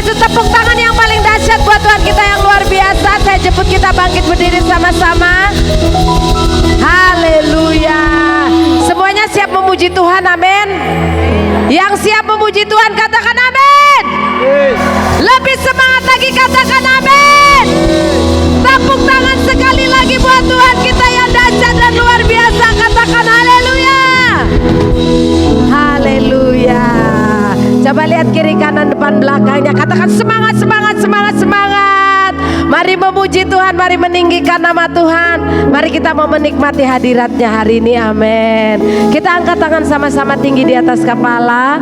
Yesus, tepuk tangan yang paling dahsyat buat Tuhan kita yang luar biasa. Saya jemput kita bangkit berdiri sama-sama. Haleluya. Semuanya siap memuji Tuhan, amin. Yang siap memuji Tuhan katakan amin. Lebih semangat lagi katakan amin. Tepuk tangan sekali lagi buat Tuhan kita yang dahsyat dan luar biasa. Katakan haleluya. Haleluya. Coba lihat kiri kanan depan belakangnya. Katakan semangat, semangat, semangat, semangat. Mari memuji Tuhan, mari meninggikan nama Tuhan. Mari kita mau menikmati hadiratnya hari ini, amin. Kita angkat tangan sama-sama tinggi di atas kepala.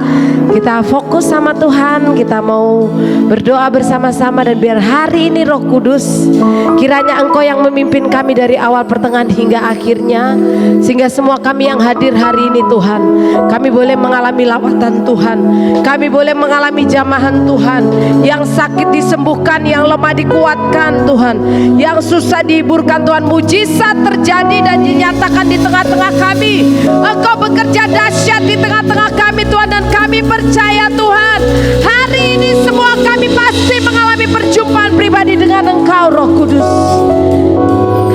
Kita fokus sama Tuhan. Kita mau berdoa bersama-sama. Dan biar hari ini Roh Kudus, kiranya Engkau yang memimpin kami dari awal pertengahan hingga akhirnya. Sehingga semua kami yang hadir hari ini Tuhan, kami boleh mengalami lawatan Tuhan. Kami boleh mengalami jamahan Tuhan. Yang sakit disembuhkan, yang lemah dikuatkan Tuhan, yang susah dihiburkan Tuhan. Mujizat terjadi dan dinyatakan di tengah-tengah kami. Engkau bekerja dahsyat di tengah-tengah kami Tuhan. Dan kami percaya Tuhan, hari ini semua kami pasti mengalami perjumpaan pribadi dengan Engkau Roh Kudus.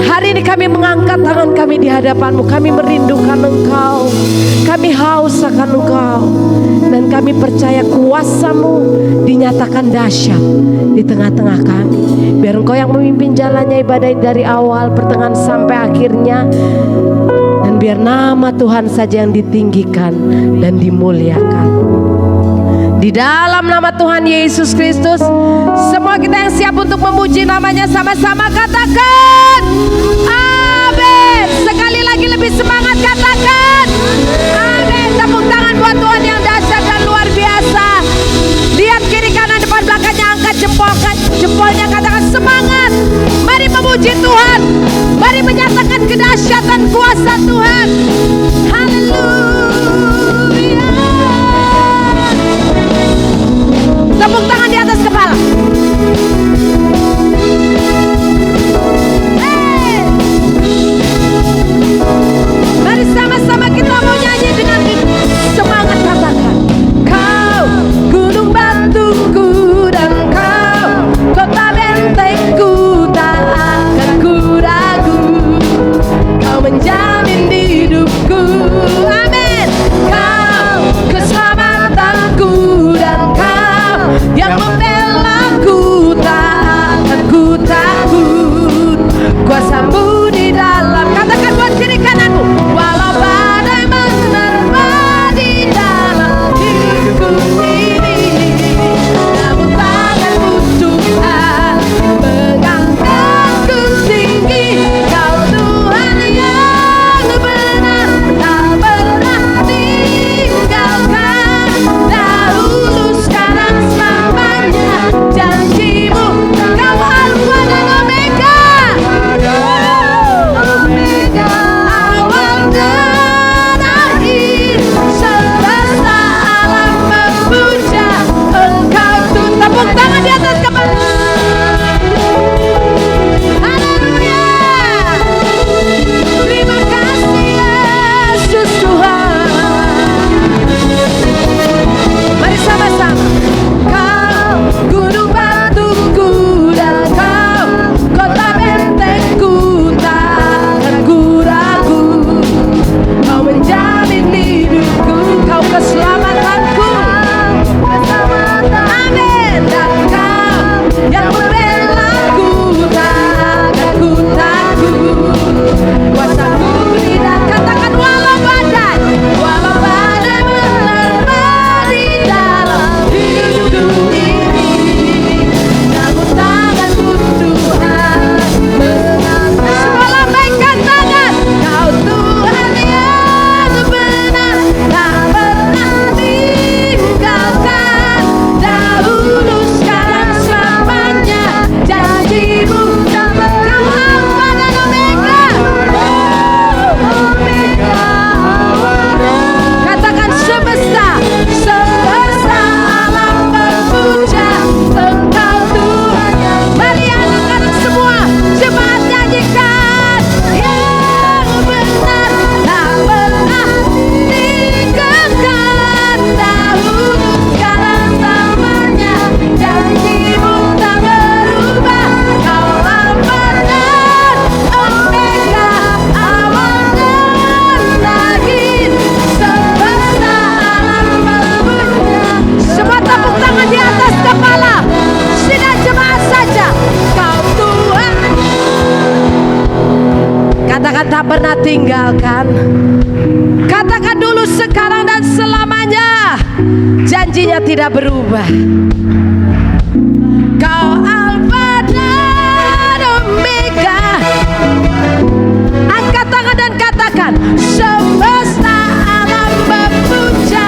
Hari ini kami mengangkat tangan kami di hadapan-Mu. Kami merindukan Engkau. Kami haus akan Engkau. Dan kami percaya kuasa-Mu dinyatakan dahsyat di tengah-tengah kami. Biar Engkau yang memimpin jalannya ibadah dari awal pertengahan sampai akhirnya. Dan biar nama Tuhan saja yang ditinggikan dan dimuliakan. Di dalam nama Tuhan Yesus Kristus, semua kita yang siap untuk memuji namanya sama-sama katakan amin. Sekali lagi lebih semangat katakan amin. Tepuk tangan buat Tuhan yang dahsyat dan luar biasa. Lihat kiri kanan depan belakangnya, angkat jempolnya katakan semangat. Mari memuji Tuhan. Mari menyatakan kedahsyatan kuasa Tuhan. Haleluya. Tepuk tangan di atas kepala. Hey. Mari sama Katakan dulu sekarang dan selamanya. Janjinya tidak berubah. Kau Alfa dan Omega. Angkat tangan dan katakan, semesta alam memuja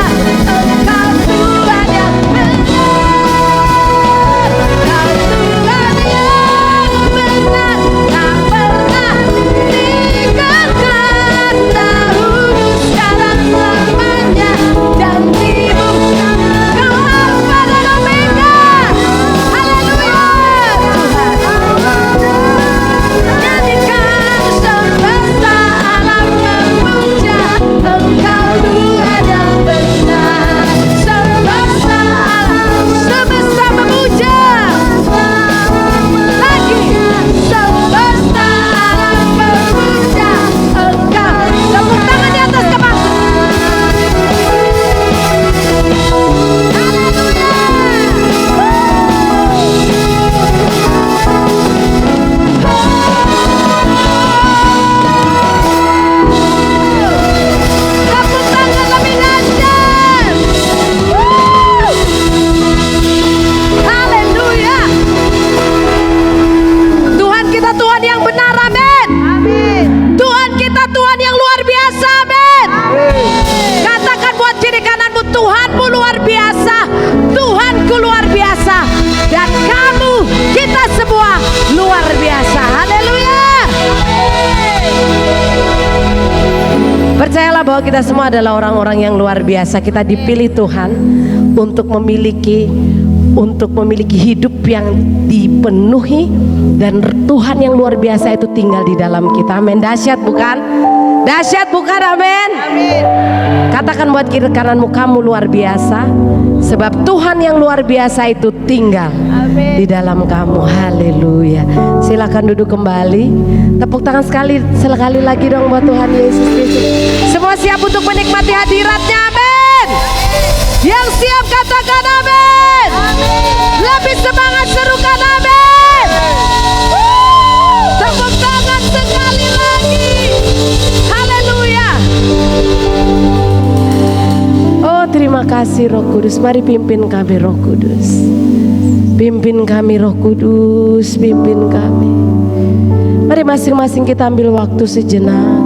Engkau Tuhan yang benar. Kau Tuhan yang benar, tak pernah meninggalkan. Dahulu sekarang selamanya, janjimu Kau Alfa dan Omega. Haleluya Tuhan. Nyanyikan semesta alam memuja Engkau Tuhan yang benar. Semesta alam, semesta memuja. Lagi, semesta alam memuja Engkau. Tepuk tangan di atas kepala. Tepuk tangan lebih dahsyat. Haleluya. Tuhan kita Tuhan yang benar, amin. Tuhan kita Tuhan yang luar biasa, amin. Katakan buat kiri kananmu, Tuhanmu luar biasa, Tuhanku luar biasa, dan kamu, kita semua luar biasa. Haleluya. Percayalah bahwa kita semua adalah orang-orang yang luar biasa. Kita dipilih Tuhan untuk memiliki hidup yang dipenuhi, dan Tuhan yang luar biasa itu tinggal di dalam kita. Amin. Dahsyat bukan? Dahsyat bukan? Amin. Katakan buat kiri kananmu, kamu luar biasa, sebab Tuhan yang luar biasa itu tinggal di dalam kamu. Haleluya. Silakan duduk kembali. Tepuk tangan sekali lagi dong buat Tuhan Yesus Kristus. Semua siap untuk menikmati hadiratnya, amin. Yang siap katakan amin. Lebih semangat serukan amin. Tepuk tangan sekali lagi. Haleluya. Oh, terima kasih Roh Kudus. Mari pimpin kami Roh Kudus. Pimpin kami Roh Kudus, pimpin kami. Mari masing-masing kita ambil waktu sejenak.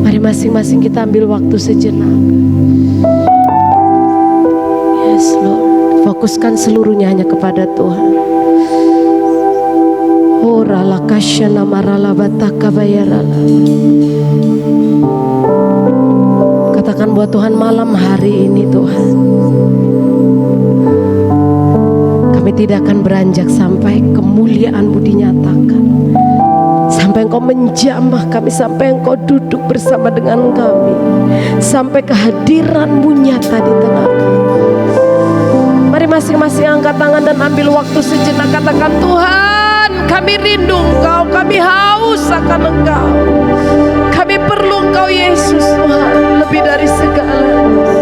Mari masing-masing kita ambil waktu sejenak. Yes Lord. Fokuskan seluruhnya hanya kepada Tuhan. Orala kasyana marala bataka bayarala. Katakan buat Tuhan, malam hari ini Tuhan, kami tidak akan beranjak sampai kemuliaan-Mu dinyatakan, sampai Engkau menjamah kami, sampai Engkau duduk bersama dengan kami, sampai kehadiran-Mu nyata di tengah kami. Mari masing-masing angkat tangan dan ambil waktu sejenak. Katakan, Tuhan, kami rindu Engkau, kami haus akan Engkau, kami perlu Engkau Yesus Tuhan, lebih dari segalanya.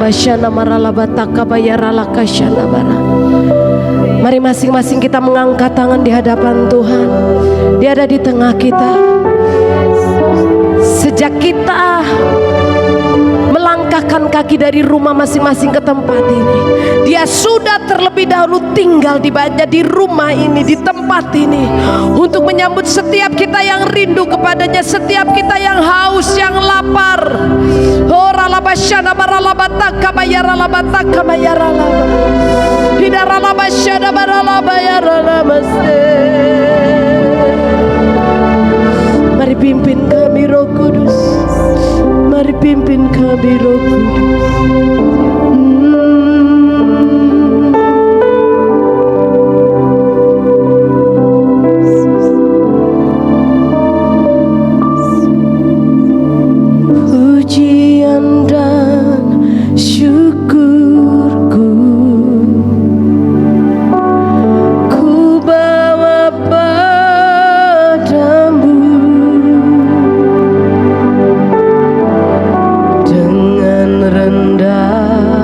Bashana maralabataka bayaralakashana bara. Mari masing-masing kita mengangkat tangan di hadapan Tuhan. Dia ada di tengah kita. Sejak kita melangkahkan kaki dari rumah masing-masing ke tempat ini, Dia sudah terlebih dahulu tinggal di rumah ini, di tempat ini, untuk menyambut setiap kita yang rindu kepadanya, setiap kita yang haus, yang lapar. Oh ralabashana baralabataka bayaralabataka bayaralaba. Hidaralabashana baralabayaralamaste. Mari pimpin kami Roh Kudus. Mari pimpin kami Roh Kudus. Pujian dan syukurku ku bawa padamu dengan rendah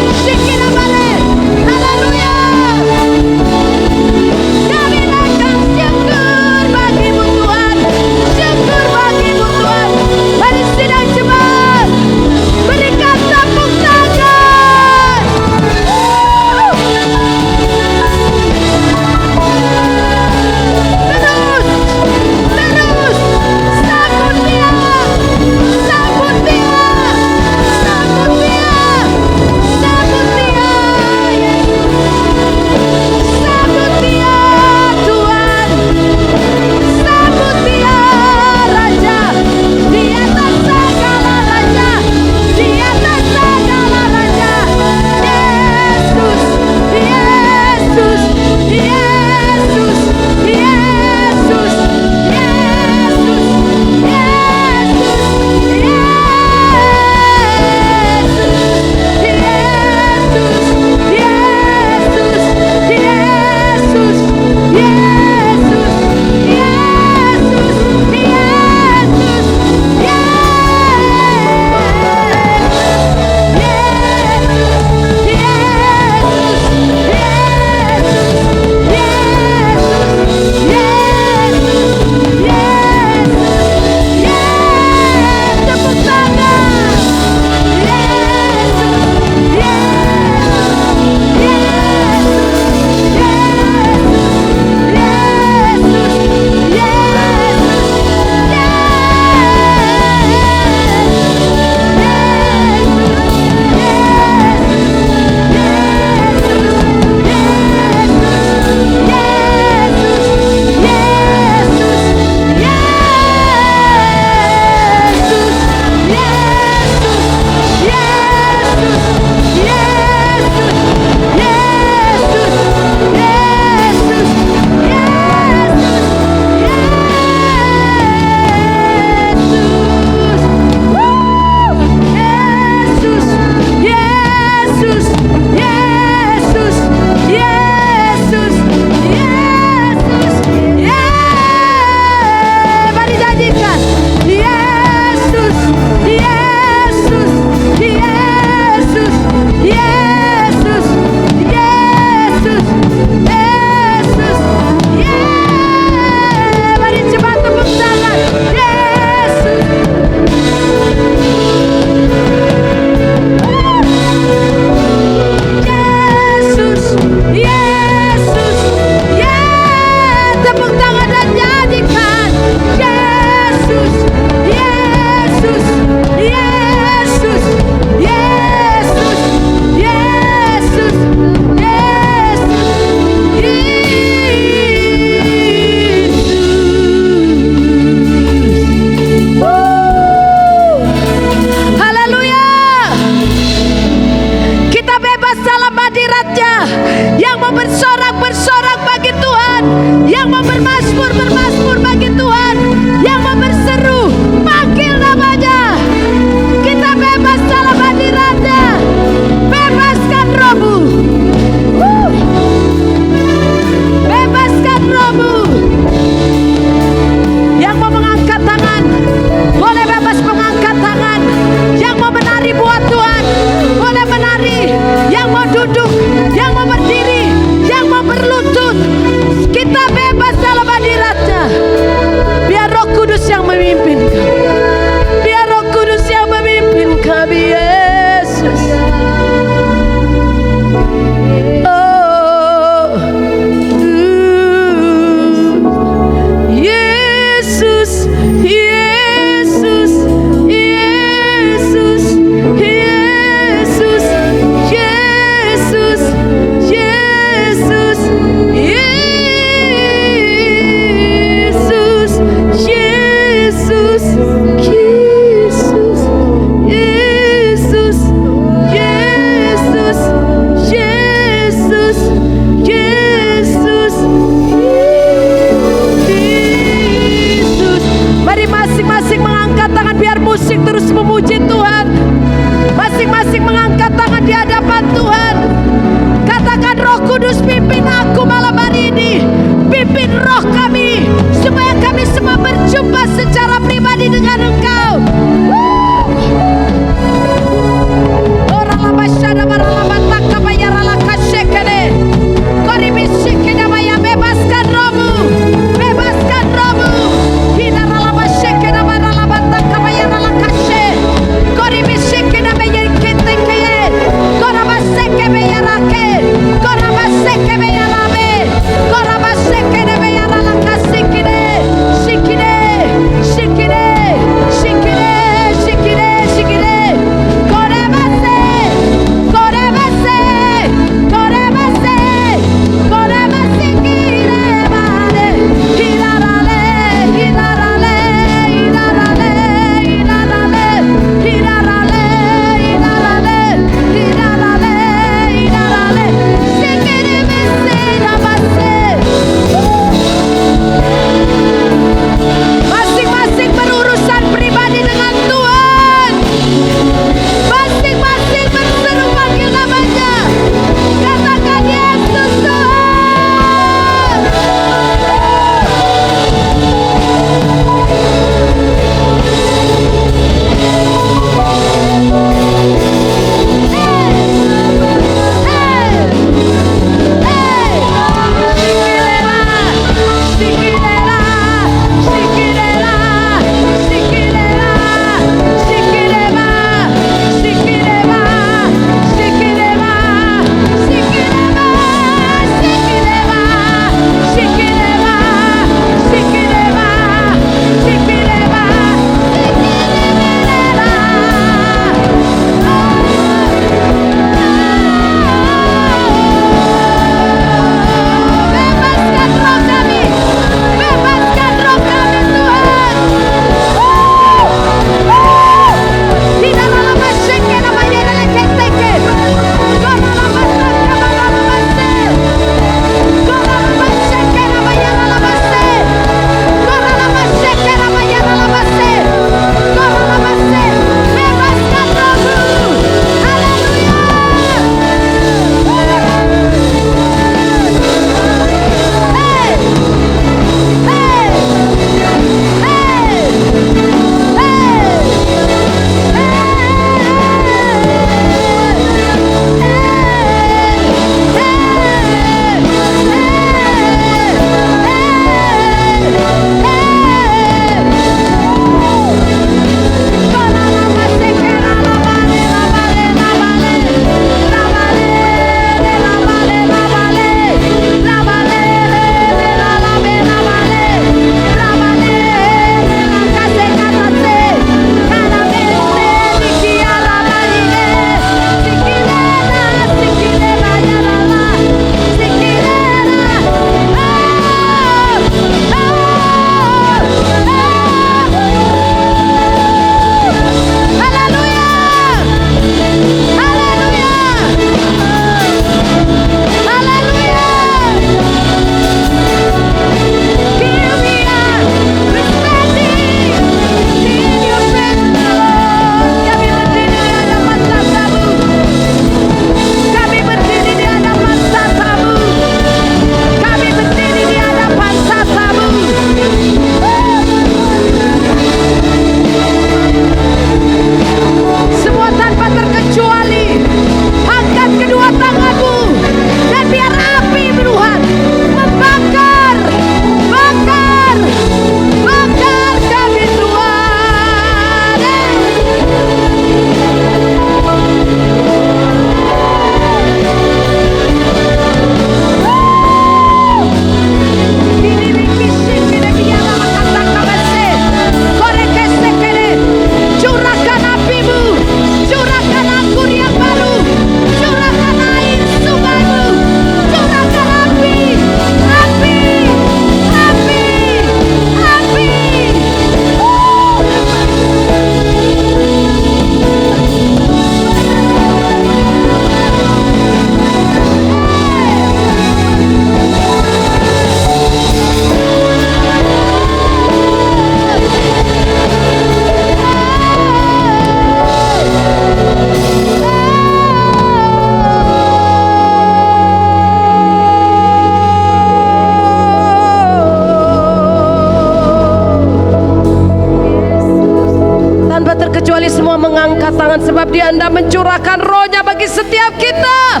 sebab Dia hendak mencurahkan Roh-Nya bagi setiap kita.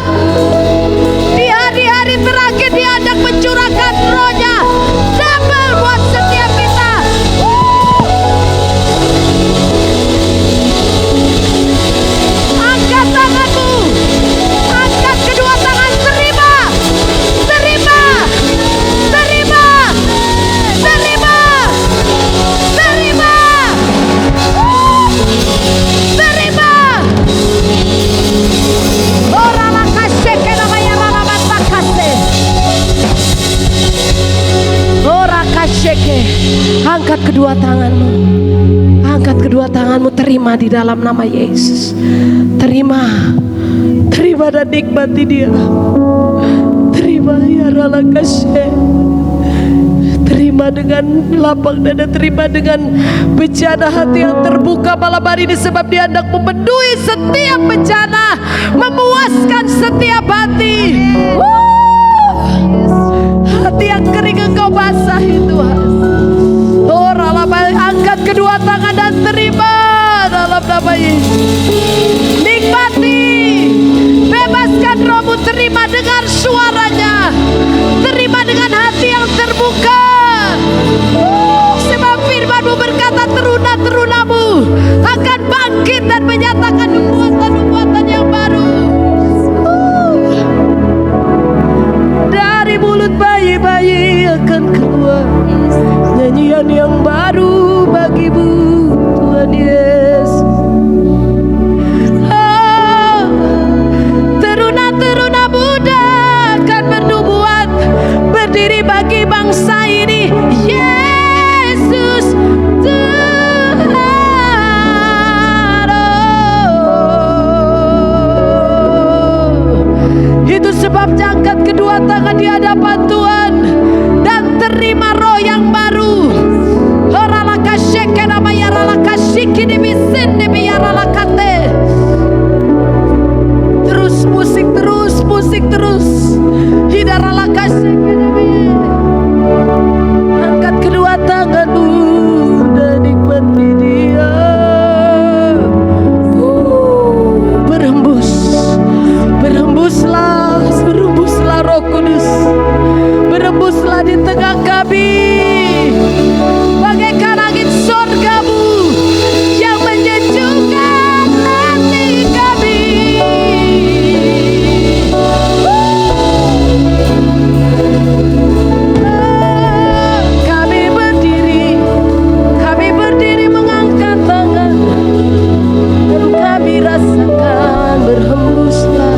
Di hari-hari terakhir Dia hendak mencurahkan Roh-Nya double buat setiap kita. Angkat tanganmu, angkat kedua tangan, terima, terima, terima, terima, terima, terima. Ora la kaseke namanya rala bata kase. Ora kaseke. Angkat kedua tanganmu. Angkat kedua tanganmu, terima di dalam nama Yesus. Terima, terima dan nikmati Dia. Terima ya rala kashe. Terima dengan lapang dada, terima dengan bencana hati yang terbuka malam hari ini, sebab Dia hendak memenuhi setiap bencana, memuaskan setiap hati. Hati yang kering Engkau basahi Tuhan. Oh, angkat kedua tangan dan terima dalam nama Yesus. Nikmati, bebaskan rohmu, terima dengar suaranya, terima dengan hati yang terbuka. Sebab firman-Mu berkata, teruna-terunamu akan bangkit dan menyatakan nubuatan-nubuatan yang baru. Dari mulut bayi-bayi akan keluar nyanyian yang baru bagimu, Tuhan Yesus. Teruna-teruna muda akan bernubuat, berdiri bagi bangsa ini. Yesus Tuhan. Itu sebabnya angkat kedua tangan di hadapan Tuhan dan terima roh yang baru. Terus musik, terus musik, terus. Angkat kedua tanganmu dan nikmati Dia. Berhembus, berhembuslah, berhembuslah Roh Kudus, berhembuslah di tengah kami. Bagaikan angin sorgamu yang menyejukkan hati kami. Kami berdiri mengangkat tangan, dan kami rasakan berhembuslah,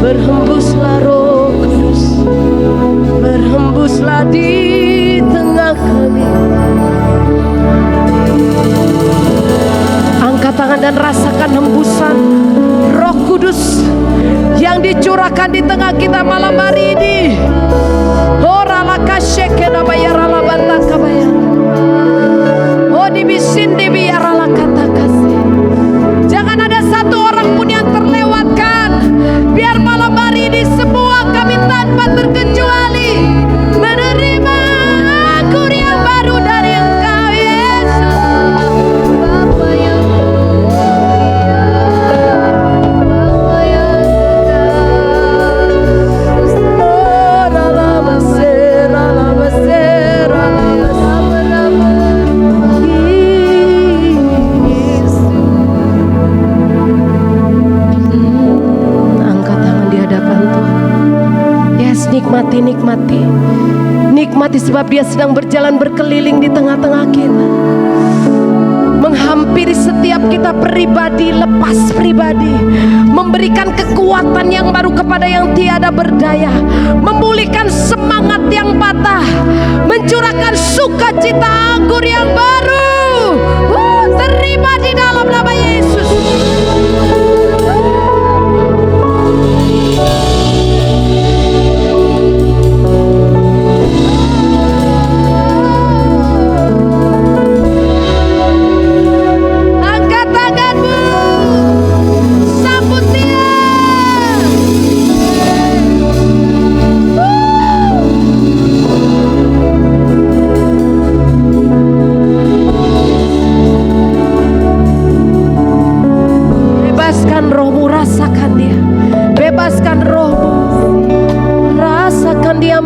berhembuslah Roh Kudus, berhembuslah di tengah kami. Angkat tangan dan rasakan hembusan Roh Kudus yang dicurahkan di tengah kita malam hari ini. Oh rala kasyeke nabaya rala banta kabaya. Oh dibisin dibiya rala kata kasih. Jangan ada satu orang pun yang terlewatkan. Biar malam hari ini semua kami tanpa terkecuali menerima akur yang baru dari Engkau Yesus. Bapa yang mulia, Bapa yang oh dalam mesir, dalam mesir, angkat tangan di hadapan Tuhan. Yes, nikmati, nikmati, nikmati, sebab Dia sedang berjalan berkeliling di tengah-tengah kita, menghampiri setiap kita pribadi lepas pribadi, memberikan kekuatan yang baru kepada yang tiada berdaya, memulihkan semangat yang patah, mencurahkan sukacita anggur yang baru. Terima di dalam nama Yesus.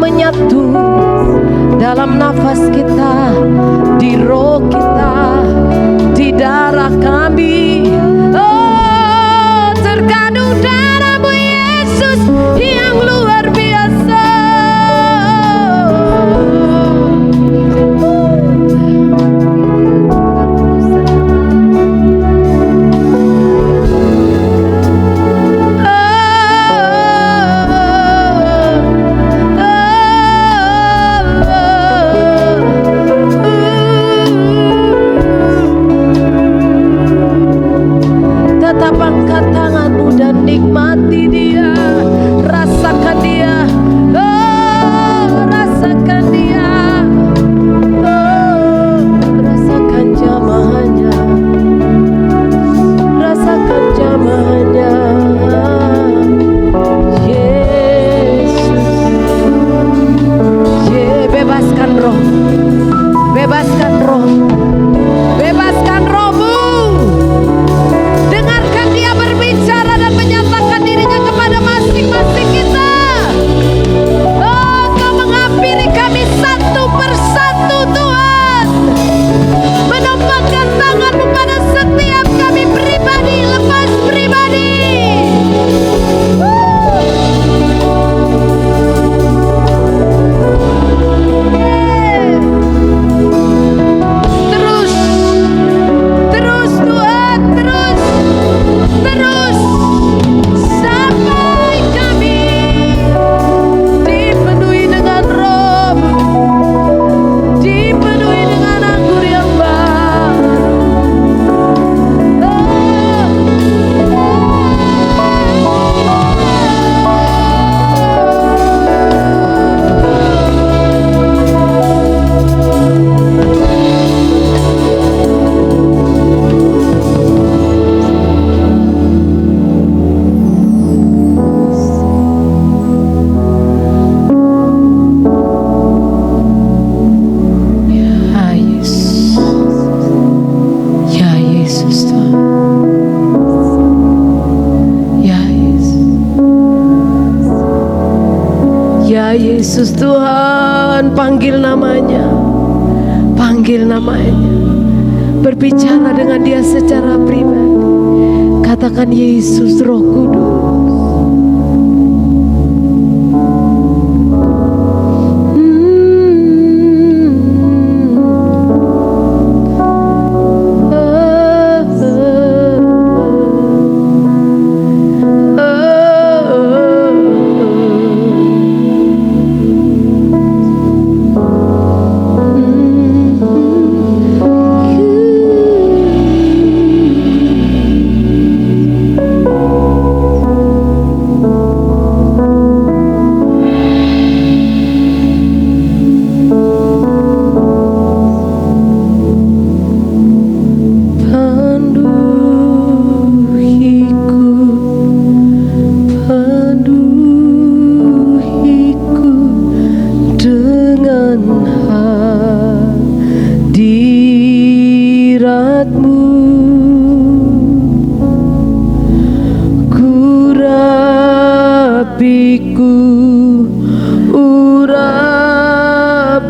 menyatu dalam nafas kita, di roh kita, di darah kami. Oh, terkandung darah-Mu Yesus yang luar biasa. Tetap angkat tangan-Mu dan nikmati Dia, rasakan Dia, oh rasakan Dia, oh rasakan jamahannya, rasakan jamahannya. Yesus, bebaskan roh, bebaskan roh, bebaskan roh-Mu. Dengarkan Dia berbicara dan menyatakan dirinya kepada masing-masing kita. Oh, Kau menghampiri kami satu persatu Tuhan, menumpahkan tangan-Mu pada setiap kami pribadi lepas pribadi. Terus, terus Tuhan, terus, terus sampai kami dipenuhi dengan Roh-Mu, dipenuhi dengan anggur yang baru. Ya Yesus, ya Yesus Tuhan, ya Yesus, ya Yesus Tuhan, panggil namanya, panggil namanya, berbicara dengan Dia secara pribadi, katakan Yesus, Roh Kudus.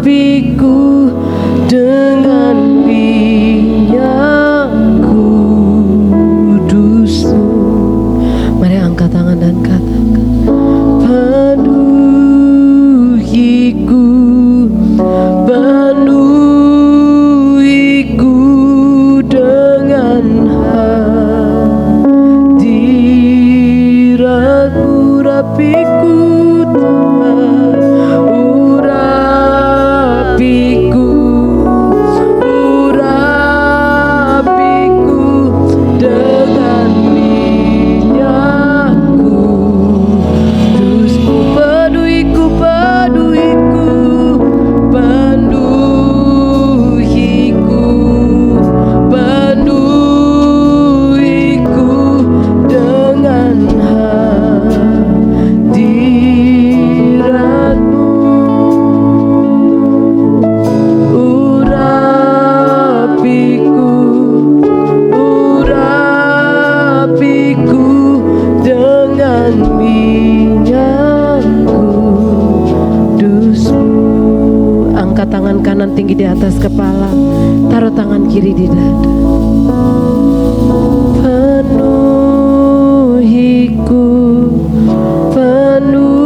Urapiku dengan minyak kudus-Mu. Mari angkat tangan dan katakan, penuhiku, penuhiku dengan hadirat-Mu. Urapiku Tuhan, urapiku kanan tinggi di atas kepala, taruh tangan kiri di dada. Penuhiku, penuhiku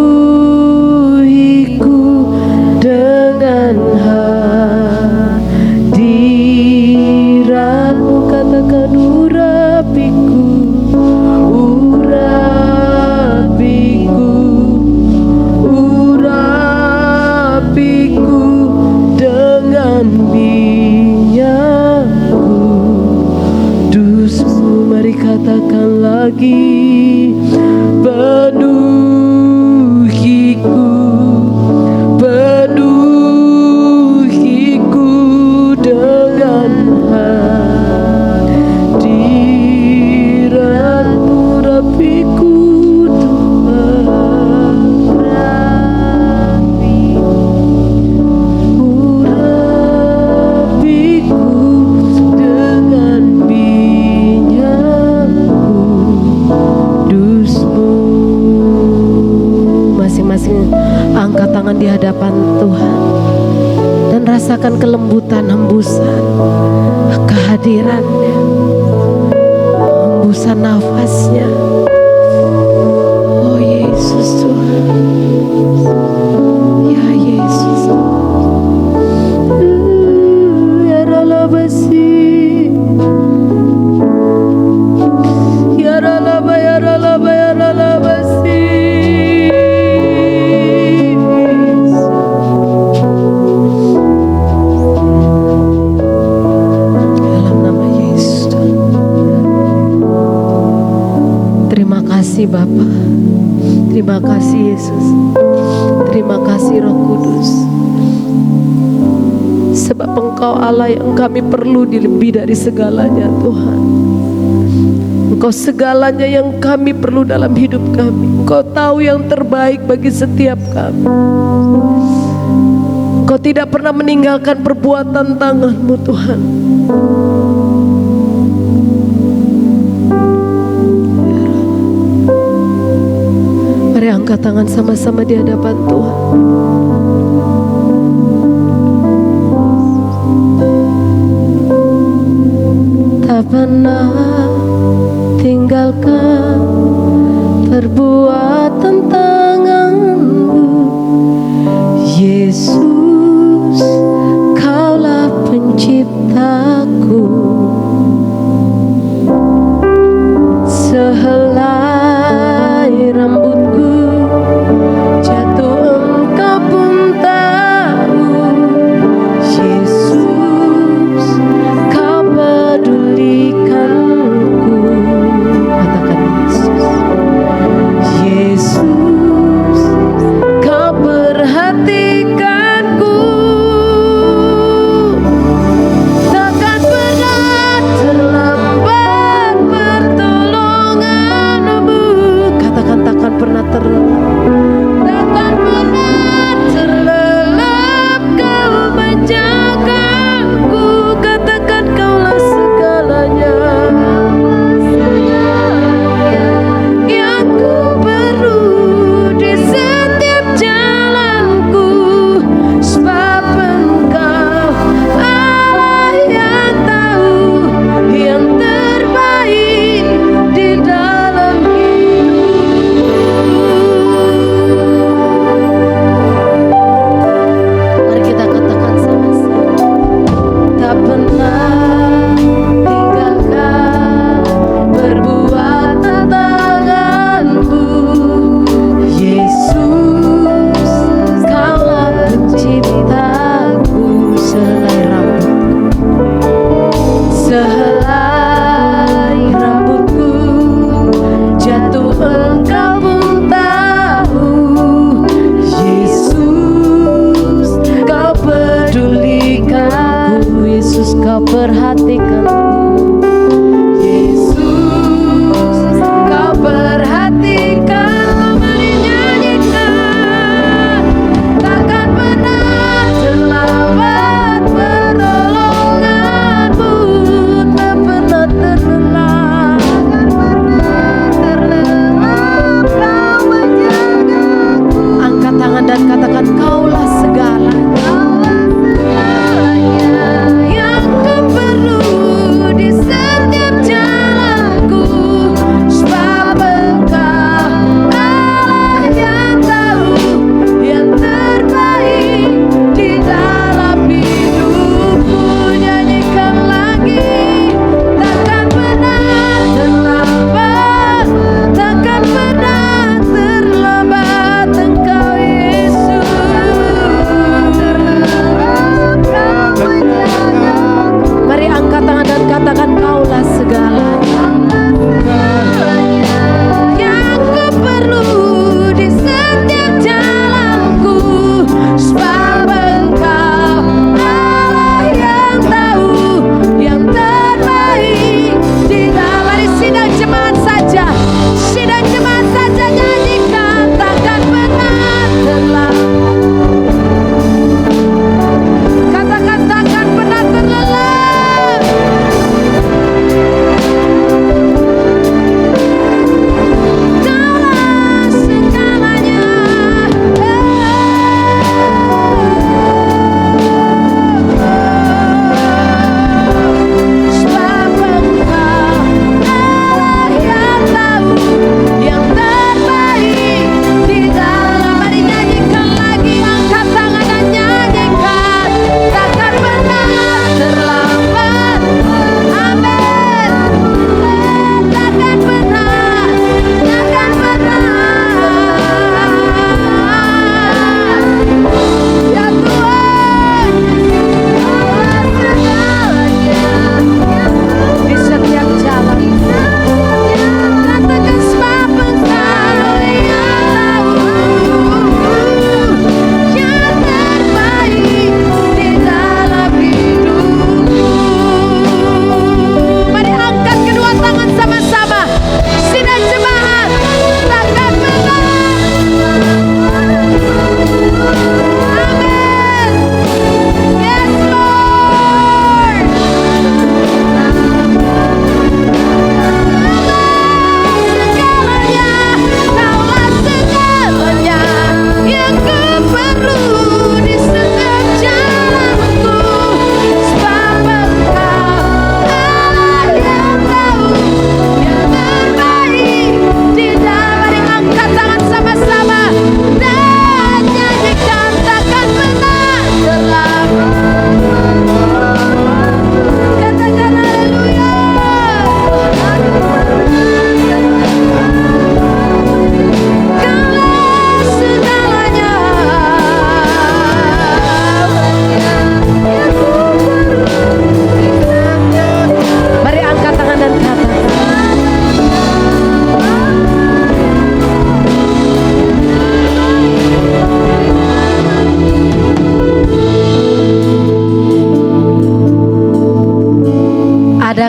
dengan hadiratmu. Katakan urapiku, urapiku, urapiku dengan minyakku. Dusmu, mari katakan lagi. Penuhiku, penuhiku dengan hadiratmu. Urapiku Tuhan, urapiku dengan minyakku. Dusmu, masing-masing angkat tangan di hadapan Tuhan dan rasakan kelembutan hembusan kehadirannya, hembusan nafasnya. Oh Yesus Tuhan, ya Yesus. Ya Ralabasi, ya Ralaba, ya Ralaba, ya Ralabasi. Dalam nama Yesus. Terima kasih Bapa, terima kasih Yesus, terima kasih Roh Kudus, sebab Engkau Allah yang kami perlu lebih dari segalanya Tuhan. Engkau segalanya yang kami perlu dalam hidup kami. Engkau tahu yang terbaik bagi setiap kami. Engkau tidak pernah meninggalkan perbuatan tangan-Mu Tuhan. Mari angkat tangan sama-sama di hadapan Tuhan. Tak pernah tinggalkan perbuatan tangan-Mu, Yesus, Kaulah penciptaku. Sehelai rambutku jatuh, Engkau pun tahu, Yesus, Kau pedulikanku. Katakan Yesus, Yesus,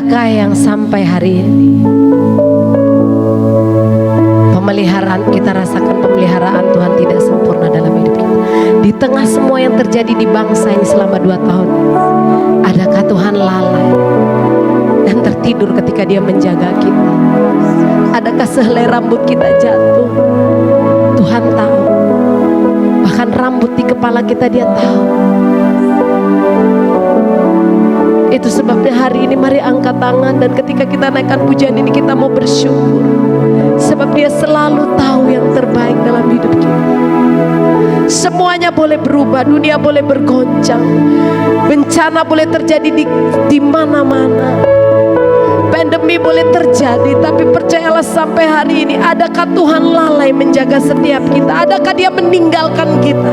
Adakah yang sampai hari ini pemeliharaan kita rasakan, pemeliharaan Tuhan tidak sempurna dalam hidup kita? Di tengah semua yang terjadi di bangsa ini selama 2 tahun, adakah Tuhan lalai dan tertidur ketika Dia menjaga kita? Adakah sehelai rambut kita jatuh? Tuhan tahu. Bahkan rambut di kepala kita Dia tahu. Itu sebabnya hari ini mari angkat tangan, dan ketika kita naikkan pujian ini kita mau bersyukur. Sebab Dia selalu tahu yang terbaik dalam hidup kita. Semuanya boleh berubah, dunia boleh bergoncang, bencana boleh terjadi di mana-mana, pandemi boleh terjadi, tapi percayalah sampai hari ini, adakah Tuhan lalai menjaga setiap kita? Adakah Dia meninggalkan kita?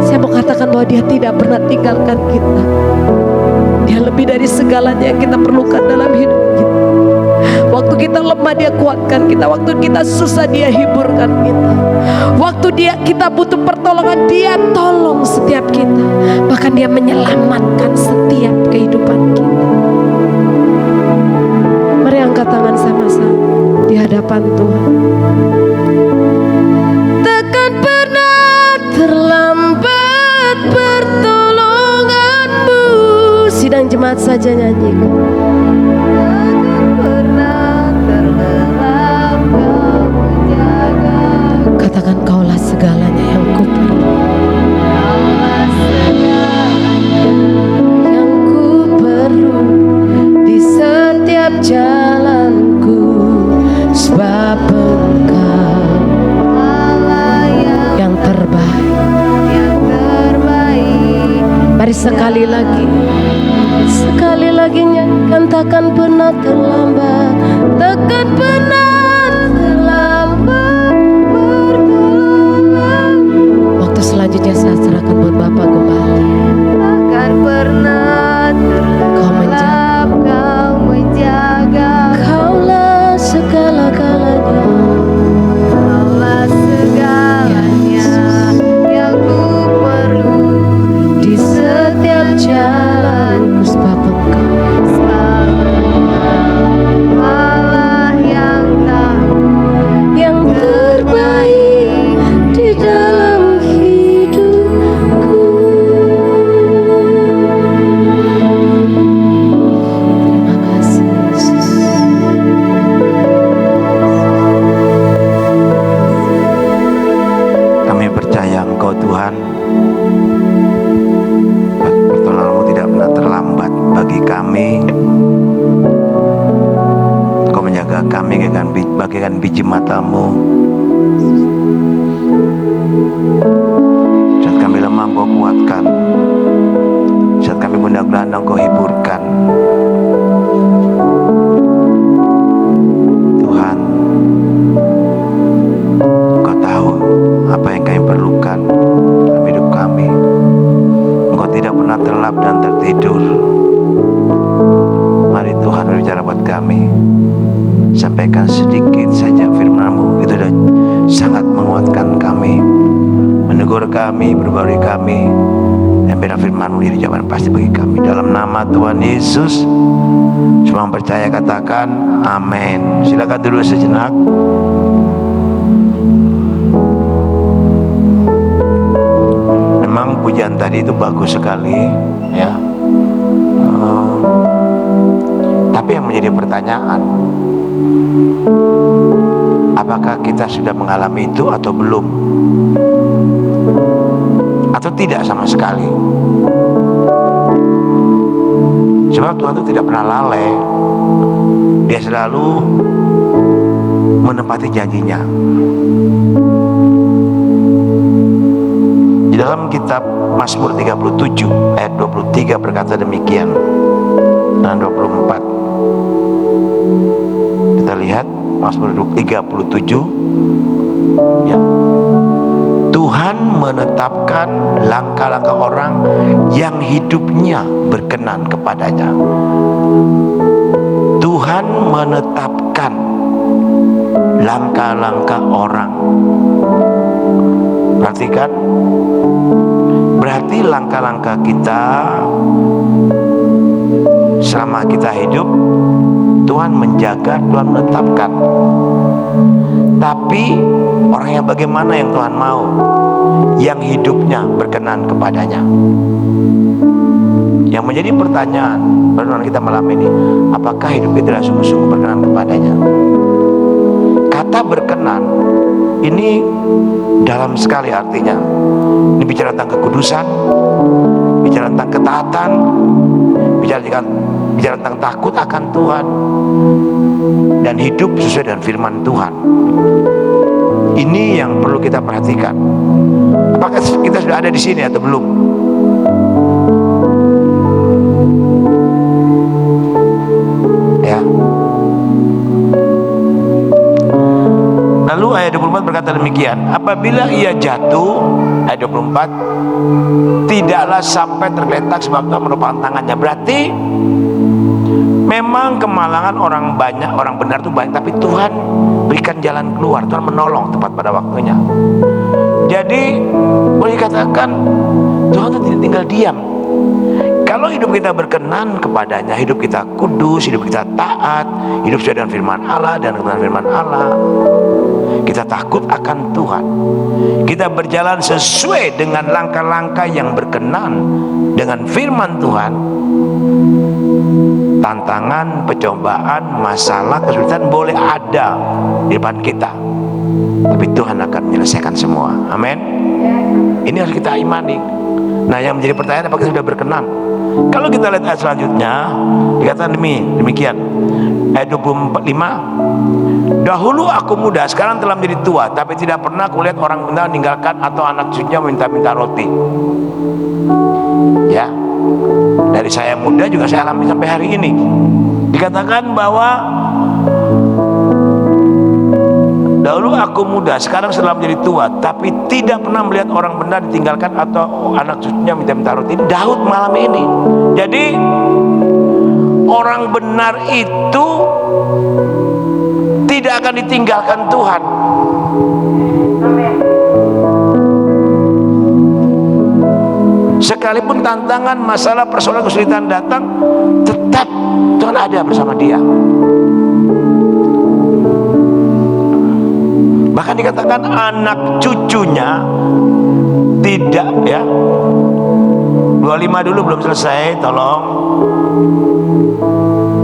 Saya mau katakan bahwa Dia tidak pernah tinggalkan kita. Dia lebih dari segalanya yang kita perlukan dalam hidup kita. Waktu kita lemah Dia kuatkan kita. Waktu kita susah Dia hiburkan kita. Waktu kita butuh pertolongan Dia tolong setiap kita. Bahkan Dia menyelamatkan setiap kehidupan kita. Mari angkat tangan sama-sama di hadapan Tuhan. Takkan pernah terlambat pertolonganmu. Sidang jemaat saja nyanyikan. Katakan, Kaulah segalanya yang ku perlu. Yang ku perlu di setiap jalanku, sebab Engkau yang terbaik. Mari sekali lagi nyanyikan, takkan pernah terlambat, takkan pernah terlambat pertolongan. Waktu selanjutnya saya serahkan buat Bapak Gembala. Takkan pernah terlambat, Kau menjaga. Kaulah segala-galanya, Kaulah segalanya yang ku perlu di setiap jalanku, sebab Engkau Allah yang tahu yang terbaik di dalam hidupku. Terima kasih Yesus. Kami percaya Engkau Tuhan, pertolongan-Mu tidak pernah terlambat bagi kami. Engkau menjaga kami bagaikan biji mata-Mu. Saat kami lemah Engkau kuatkan, saat kami gundah gulana Engkau hiburkan. Tuhan, Engkau tahu apa yang kami perlukan dalam hidup kami. Engkau tidak pernah terlelap dan tertidur. Mari Tuhan berbicara buat kami. Sampaikan sedikit saja firman-Mu, itu sudah sangat menguatkan kami, menegur kami, berbauri kami, dan biar firman-Mu jadi jawaban pasti bagi kami. Dalam nama Tuhan Yesus, semua yang percaya katakan amin. Silakan duduk sejenak. Memang pujian tadi itu bagus sekali, ya. Tapi yang menjadi pertanyaan, apakah kita sudah mengalami itu atau belum? Atau tidak sama sekali? Sebab Tuhan itu tidak pernah lalai. Dia selalu menepati janjinya. Di dalam kitab Mazmur 37 ayat 23 berkata demikian, dan 24. Kita lihat Mazmur 37, ya. Tuhan menetapkan langkah-langkah orang yang hidupnya berkenan kepadanya. Tuhan menetapkan langkah-langkah orang. Perhatikan, berarti langkah-langkah kita selama kita hidup, Tuhan menjaga, Tuhan menetapkan. Tapi orang yang bagaimana yang Tuhan mau? Yang hidupnya berkenan kepadanya. Yang menjadi pertanyaan renungan kita malam ini, apakah hidup kita sungguh-sungguh berkenan kepadanya? Kata berkenan ini dalam sekali artinya. Ini bicara tentang kekudusan, bicara tentang ketaatan, bicara tentang takut akan Tuhan, dan hidup sesuai dengan firman Tuhan. Ini yang perlu kita perhatikan. Apakah kita sudah ada di sini atau belum? Ya. Lalu ayat 24 berkata demikian, apabila ia jatuh, ayat 24, tidaklah sampai tergeletak sebab Tuhan merupakan tangannya. Berarti memang kemalangan orang banyak, orang benar itu banyak, tapi Tuhan berikan jalan keluar, Tuhan menolong tepat pada waktunya. Jadi boleh dikatakan Tuhan itu tidak tinggal diam. Kalau hidup kita berkenan kepadanya, hidup kita kudus, hidup kita taat, hidup sesuai dengan firman Allah dan kebenaran firman Allah, kita takut akan Tuhan, kita berjalan sesuai dengan langkah-langkah yang berkenan dengan firman Tuhan, tantangan, pencobaan, masalah, kesulitan boleh ada di depan kita, tapi Tuhan akan menyelesaikan semua. Amin. Ini harus kita imani. Nah, yang menjadi pertanyaan, apakah kita sudah berkenan? Kalau kita lihat ayat selanjutnya, dikatakan demikian, ayat 25, dahulu aku muda, sekarang telah menjadi tua, tapi tidak pernah kulihat orang benar meninggalkan atau anak cucunya meminta-minta roti. Ya, dari saya muda juga saya alami sampai hari ini. Dikatakan bahwa dahulu aku muda, sekarang setelah menjadi tua, tapi tidak pernah melihat orang benar ditinggalkan atau anak cucunya minta-minta roti. Ini Daud malam ini. Jadi orang benar itu tidak akan ditinggalkan Tuhan. Sekalipun tantangan, masalah, persoalan, kesulitan datang, tetap Tuhan ada bersama dia. Bahkan dikatakan anak cucunya tidak, ya, 25 dulu belum selesai, tolong.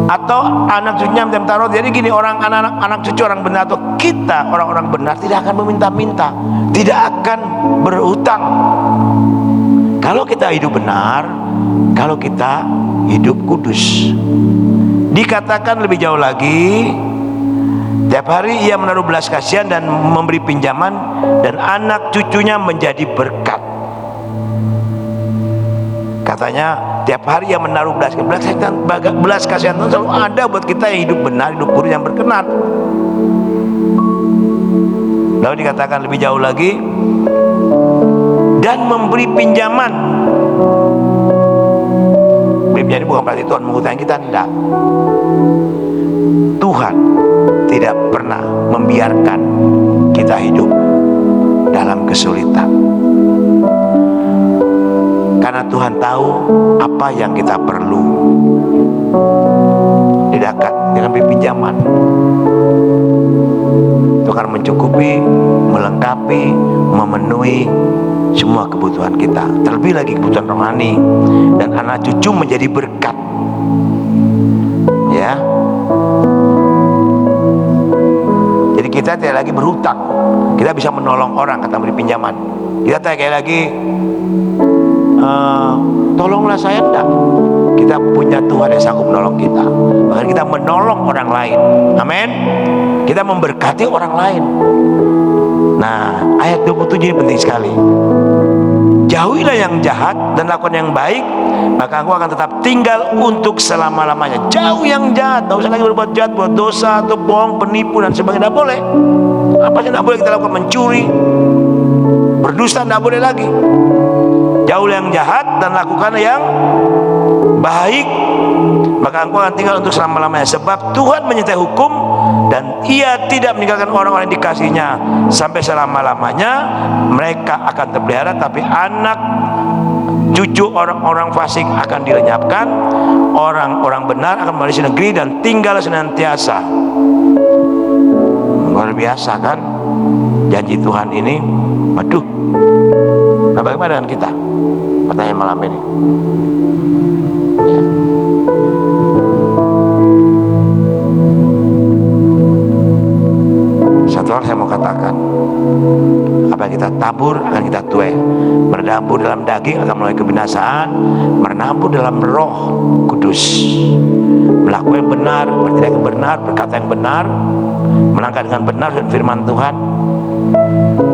Atau anak cucunya minta-minta roti. Jadi gini, orang anak cucu orang benar atau kita orang-orang benar tidak akan meminta-minta, tidak akan berhutang. Kalau kita hidup benar, kalau kita hidup kudus. Dikatakan lebih jauh lagi, tiap hari ia menaruh belas kasihan dan memberi pinjaman, dan anak cucunya menjadi berkat. Katanya tiap hari ia menaruh belas kasihan itu selalu ada buat kita yang hidup benar, hidup kudus, yang berkenan. Lalu dikatakan lebih jauh lagi, dan memberi pinjaman. Beri pinjaman bukan berarti Tuhan menghutang kita, tidak. Tuhan tidak pernah membiarkan kita hidup dalam kesulitan, karena Tuhan tahu apa yang kita perlu. Dia akan beri pinjaman. Tuhan mencukupi, melengkapi, memenuhi semua kebutuhan kita, terlebih lagi kebutuhan rohani, dan anak cucu menjadi berkat. Ya, jadi kita tidak lagi berhutang, kita bisa menolong orang, kata beri pinjaman. Kita tidak kayak lagi tolonglah saya, enggak. Kita punya Tuhan yang sanggup menolong kita, bahkan kita menolong orang lain. Amin. Kita memberkati orang lain. Nah, ayat 27 ini penting sekali. Jauhilah yang jahat dan lakukan yang baik, maka aku akan tetap tinggal untuk selama-lamanya. Jauh yang jahat, tidak usah lagi berbuat jahat, buat dosa atau bohong, penipu dan sebagainya. Tidak boleh. Apa yang tidak boleh kita lakukan? Mencuri, berdusta, tidak boleh lagi. Jauh yang jahat dan lakukan yang baik, maka engkau akan tinggal untuk selama-lamanya. Sebab Tuhan menyertai hukum, dan ia tidak meninggalkan orang-orang yang dikasihinya sampai selama-lamanya. Mereka akan terpelihara, tapi anak cucu orang-orang fasik akan dilenyapkan, orang-orang benar akan mewarisi negeri dan tinggal senantiasa. Luar biasa kan janji Tuhan ini. Waduh, nah bagaimana dengan kita? Pertanyaan malam ini ya. Satu hal saya mau katakan, apa yang kita tabur akan kita tuai. Menabur dalam daging akan melalui kebinasaan, menabur dalam Roh Kudus, melakukan yang benar, bertindak yang benar, berkata yang benar, melangkah dengan benar dan firman Tuhan.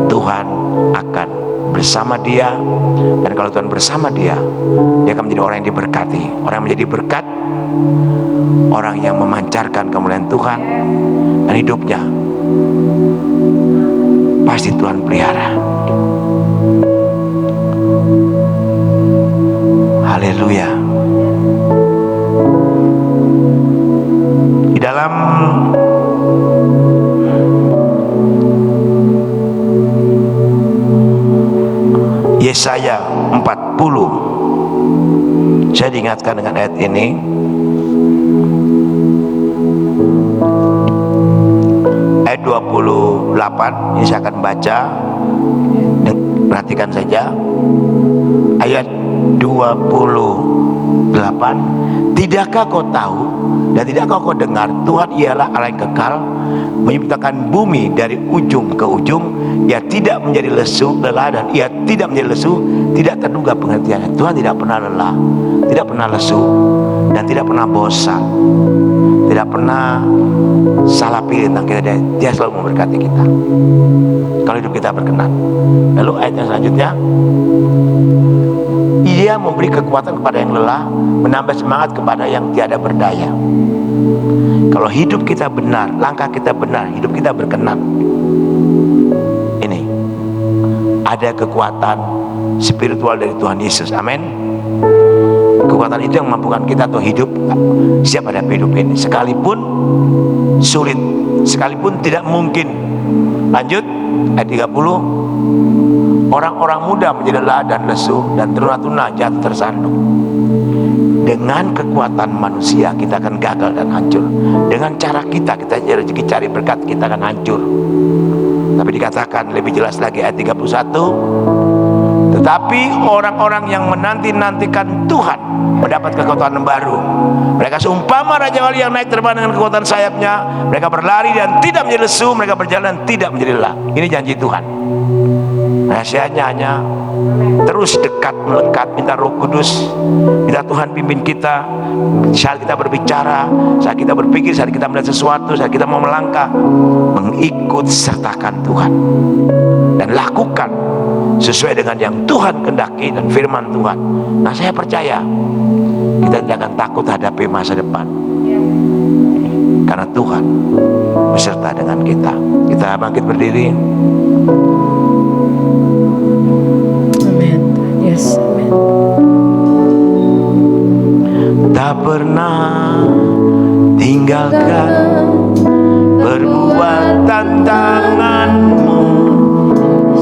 Tuhan akan bersama dia, dan kalau Tuhan bersama dia, dia akan menjadi orang yang diberkati, orang yang menjadi berkat, orang yang memancarkan kemuliaan Tuhan, dan hidupnya pasti Tuhan pelihara. Haleluya. Di dalam Yesaya 40, saya diingatkan dengan ayat ini. Ayat 28, ini saya akan baca, perhatikan saja. Ayat 28, tidakkah kau tahu dan tidakkah kau dengar, Tuhan ialah Allah yang kekal, menciptakan bumi dari ujung ke ujung. Ia tidak menjadi lesu, lelah, dan ia tidak menjadi lesu, tidak terduga pengertiannya. Tuhan tidak pernah lelah, tidak pernah lesu, dan tidak pernah bosan, tidak pernah salah pilih tentang kita. Dia selalu memberkati kita kalau hidup kita berkenan. Lalu ayat yang selanjutnya, Ia memberi kekuatan kepada yang lelah, menambah semangat kepada yang tiada berdaya. Kalau hidup kita benar, langkah kita benar, hidup kita berkenan, ini ada kekuatan spiritual dari Tuhan Yesus. Amin. Kekuatan itu yang memampukan kita untuk hidup siap pada hidup ini, sekalipun sulit, sekalipun tidak mungkin. Lanjut ayat 30, orang-orang muda menjadi lelah dan lesu, dan teruna-tuna jatuh tersandung. Dengan kekuatan manusia kita akan gagal dan hancur. Dengan cara kita cari rezeki, cari berkat, kita akan hancur. Tapi dikatakan lebih jelas lagi ayat 31, tetapi orang-orang yang menanti-nantikan Tuhan mendapat kekuatan baru. Mereka seumpama raja wali yang naik terbang dengan kekuatan sayapnya. Mereka berlari dan tidak menjadi lesu, mereka berjalan dan tidak menjadi lelah. Ini janji Tuhan. Rahasianya hanya terus dekat, melekat, minta Roh Kudus, minta Tuhan pimpin kita saat kita berbicara, saat kita berpikir, saat kita melihat sesuatu, saat kita mau melangkah. Mengikut sertakan Tuhan dan lakukan sesuai dengan yang Tuhan kehendaki dan firman Tuhan. Nah, saya percaya kita tidak akan takut hadapi masa depan, karena Tuhan beserta dengan kita. Kita bangkit berdiri. Amin. Yes, amin. Tak pernah tinggalkan perbuatan tanganmu,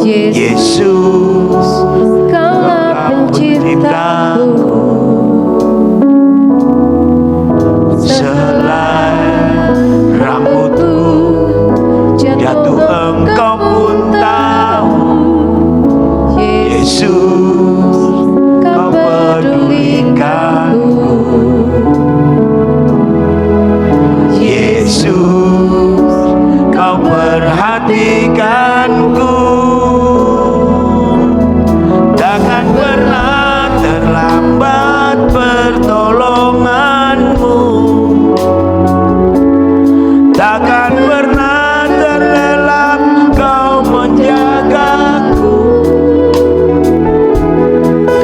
Yesus, Kaulah penciptaku. Selai rambutku jatuh engkau pun tahu, Yesus, kau pedulikanku, Yesus, kau perhatikanku. Takkan pernah terlambat pertolonganmu, takkan pernah terlelap kau menjagaku.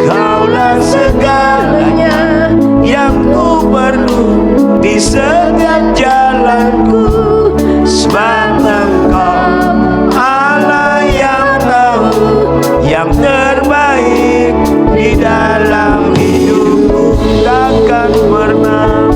Kaulah segalanya yang ku perlu di setiap jalanku, sebab Engkau Allah yang tahu yang terbaik di dalam hidupku. Takkan pernah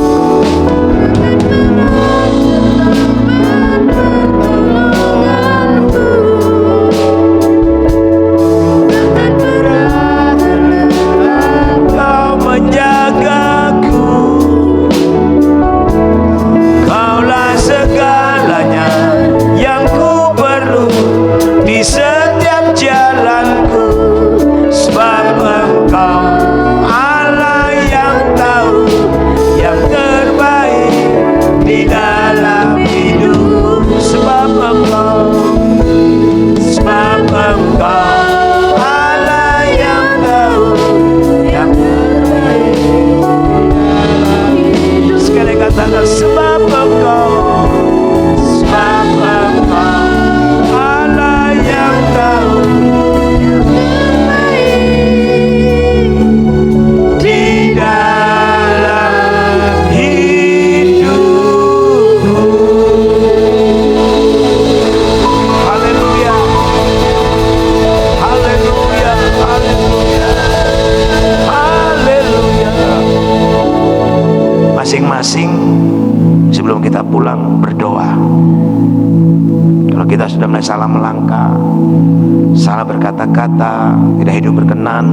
berkata, tidak hidup berkenan,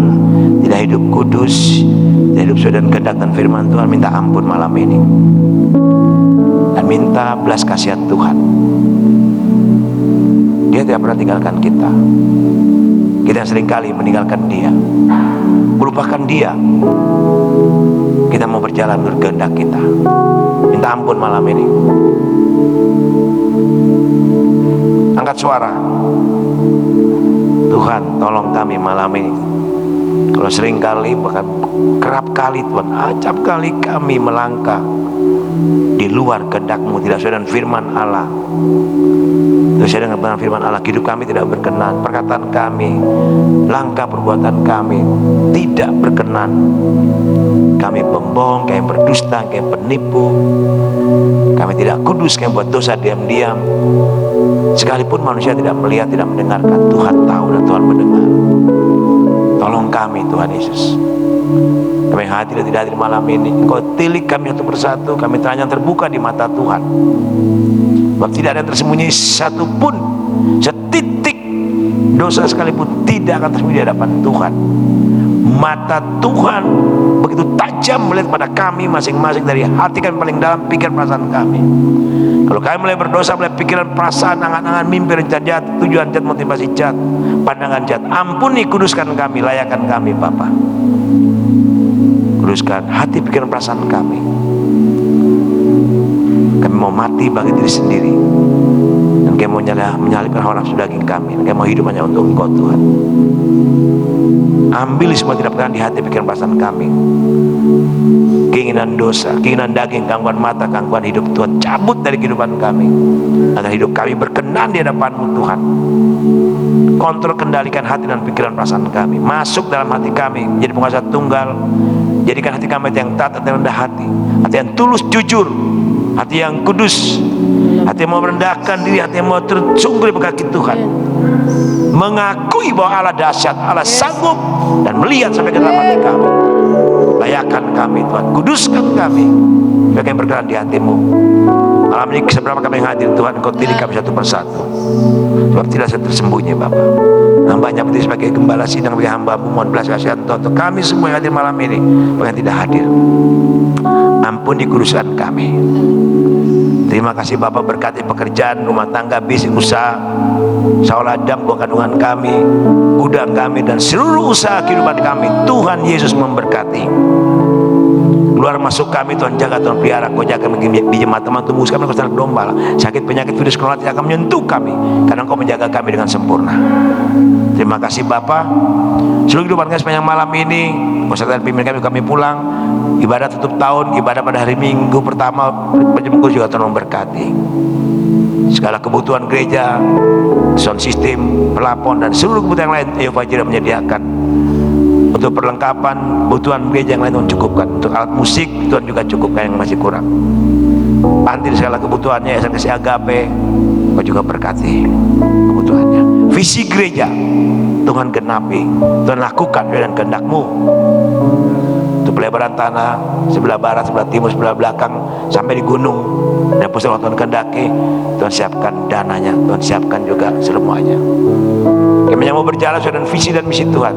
tidak hidup kudus, tidak hidup sesuai dengan kehendak dan firman Tuhan, minta ampun malam ini dan minta belas kasihan Tuhan. Dia tidak pernah tinggalkan kita. Kita seringkali meninggalkan Dia, melupakan Dia. Kita mau berjalan menurut kehendak kita. Minta ampun malam ini. Angkat suara. Tuhan, tolong kami malam ini. Kalau seringkali, bahkan kerap kali Tuhan, acap kali kami melangkah di luar kehendak-Mu, tidak sesuai dengan firman Allah. Sesuai dengan firman Allah, hidup kami tidak berkenan, perkataan kami, langkah perbuatan kami tidak berkenan. Kami pembohong, kami berdusta, kami penipu, kami tidak kudus, kami buat dosa diam-diam. Sekalipun manusia tidak melihat, tidak mendengarkan, Tuhan tahu dan Tuhan mendengar. Tolong kami Tuhan Yesus. Kami hadir dan tidak hadir malam ini, Engkau tilik kami satu persatu, kami telanjang terbuka di mata Tuhan. Sebab tidak ada yang tersembunyi satupun, setitik dosa sekalipun tidak akan tersembunyi di hadapan Tuhan. Mata Tuhan begitu tajam melihat pada kami masing-masing, dari hati kami paling dalam, pikiran perasaan kami. Kalau kami mulai berdosa, mulai pikiran, perasaan, angan-angan, mimpi, rencana jahat, tujuan jahat, motivasi jahat, pandangan jahat, ampuni, kuduskan kami, layakan kami Bapa. Kuduskan hati, pikiran, perasaan kami. Kami mau mati bagi diri sendiri, dan kami mau menyalipkan hawa nafsu daging kami, dan kami mau hidup hanya untuk Engkau Tuhan. Ambil semua tidak berkenan di hati, pikiran, perasaan kami. Keinginan dosa, keinginan daging, gangguan mata, gangguan hidup, Tuhan cabut dari kehidupan kami, agar hidup kami berkenan di hadapan-Mu Tuhan. Kontrol, kendalikan hati dan pikiran, perasaan kami. Masuk dalam hati kami, menjadi penguasa tunggal. Jadikan hati kami yang taat, hati yang rendah hati, hati yang tulus, jujur, hati yang kudus, hati yang mau merendahkan diri, hati yang mau tersungkur di kaki Tuhan, mengakui bahwa Allah dahsyat, Allah sanggup, dan melihat sampai ke dalam hati kami. Layakan kami Tuhan, kuduskan kami, biar kami berkenan di hati-Mu. Malam ini seberapa kami yang hadir Tuhan, Engkau pilih kami satu persatu, sebab tidak tersembunyi Bapa. Hamba-Nya berdiri sebagai gembala sidang bagi hamba-Mu, mohon belas kasihan Tuhan untuk kami semua yang hadir malam ini, bahkan tidak hadir. Ampuni, kuduskan kami. Terima kasih Bapak, berkati pekerjaan, rumah tangga, bisnis, usaha, Saul Adam, buah kandungan kami, gudang kami, dan seluruh usaha kehidupan kami. Tuhan Yesus memberkati. Keluar masuk kami Tuhan jaga, Tuhan pelihara. Kau jaga di jemaat teman tumbuh kami, kau sedang domba. Sakit penyakit virus corona tidak akan menyentuh kami, karena Engkau menjaga kami dengan sempurna. Terima kasih Bapa. Seluruh kehidupan kami sepanjang malam ini, beserta pimpin kami pulang. Ibadah tutup tahun, ibadah pada hari Minggu pertama berjemur juga Tuhan memberkati. Segala kebutuhan gereja, sound system, pelapon, dan seluruh kebutuhan yang lain Yehova Jireh menyediakan. Untuk perlengkapan kebutuhan gereja yang lain Tuhan cukupkan. Untuk alat musik Tuhan juga cukupkan yang masih kurang. Panti segala kebutuhannya, Yayasan Kasih Agape Kau juga berkati kebutuhannya. Visi gereja Tuhan genapi, Tuhan lakukan dengan kehendak-Mu. Untuk pelebaran tanah sebelah barat, sebelah timur, sebelah belakang, sampai di gunung dan pusat Tuhan kehendaki, Tuhan siapkan dananya, Tuhan siapkan juga semuanya. Kami yang mau berjalan sesuai dengan visi dan misi Tuhan.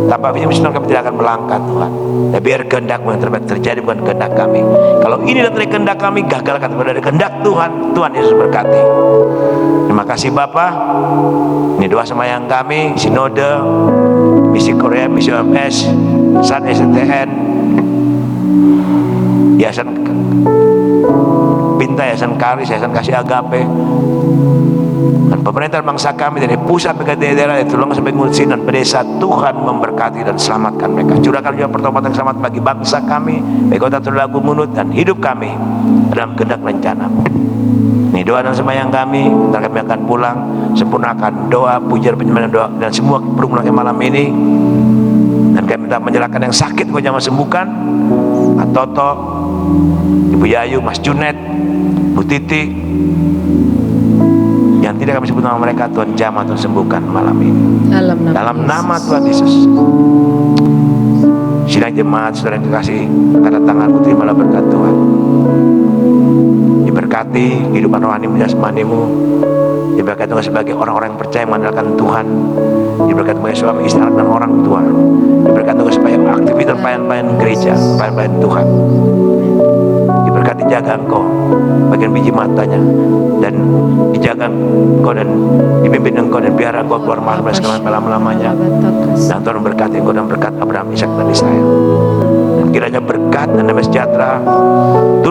Tanpa visi misi Tuhan kami tidak akan melangkah Tuhan. Dan biar kehendak-Mu yang terbaik terjadi, bukan kehendak kami. Kalau ini dari kehendak kami, gagalkan dari kehendak Tuhan. Tuhan Yesus berkati. Terima kasih Bapa. Ini doa sembahyang kami, sinode, misi Korea, misi OMS, SAN STN, Yayasan Pinta, Yayasan Karis, Yayasan Kasih Agape, dan pemerintah bangsa kami dari pusat ke daerah, dari Tulung sampai Ngursin dan pedesa. Tuhan memberkati dan selamatkan mereka. Curahkan juga pertobatan selamat bagi bangsa kami, bagi kota Tulagu Munut, dan hidup kami dalam kehendak rencana. Ini doa dan sembahyang kami. Nanti kami akan pulang. Sempurnakan doa, pujian, penyembahan, doa, dan semua pergumulan malam ini. Dan kami minta menyerahkan yang sakit, Kau jamah sembuhkan. Pak Toto, Ibu Yayu, Mas Junet, Bu Titi, yang tidak kami sebut nama mereka, Tuhan jamah, Tuhan sembuhkan malam ini. Dalam nama Tuhan Yesus. Sidang jemaat, saudara yang dikasih, tanda tanganmu, terimalah berkat Tuhan. Diberkati diberkati kehidupan rohanimu, jasmanimu. Diberkati Tuhan sebagai orang-orang yang percaya mengandalkan Tuhan. Diberkati sebagai suami istri anak dan orang tua. Diberkati Tuhan sebagai aktivitas pelayan-pelayan gereja, pelayan-pelayan Tuhan. Diberkati, jaga engkau bagian biji matanya, dan dijaga engkau dan dipimpin engkau, dan biar engkau keluar malam selama-lamanya. Dan Tuhan berkati engkau dan berkat Abraham, Ishak dan Israel. Dan kiranya berkat dan damai sejahtera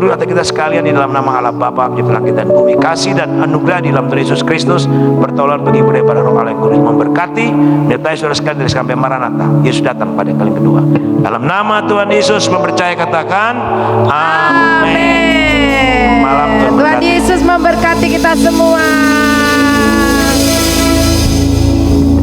turun atas kita sekalian di dalam nama Allah Bapa pencipta langit dan bumi. Kasih dan anugerah di dalam Tuhan Yesus Kristus, pertolongan bagi daripada Roh Allah yang kudus memberkati, menyertai saudara sekalian dari sampai Maranatha. Yesus datang pada kali kedua. Dalam nama Tuhan Yesus mempercayai, katakan amin.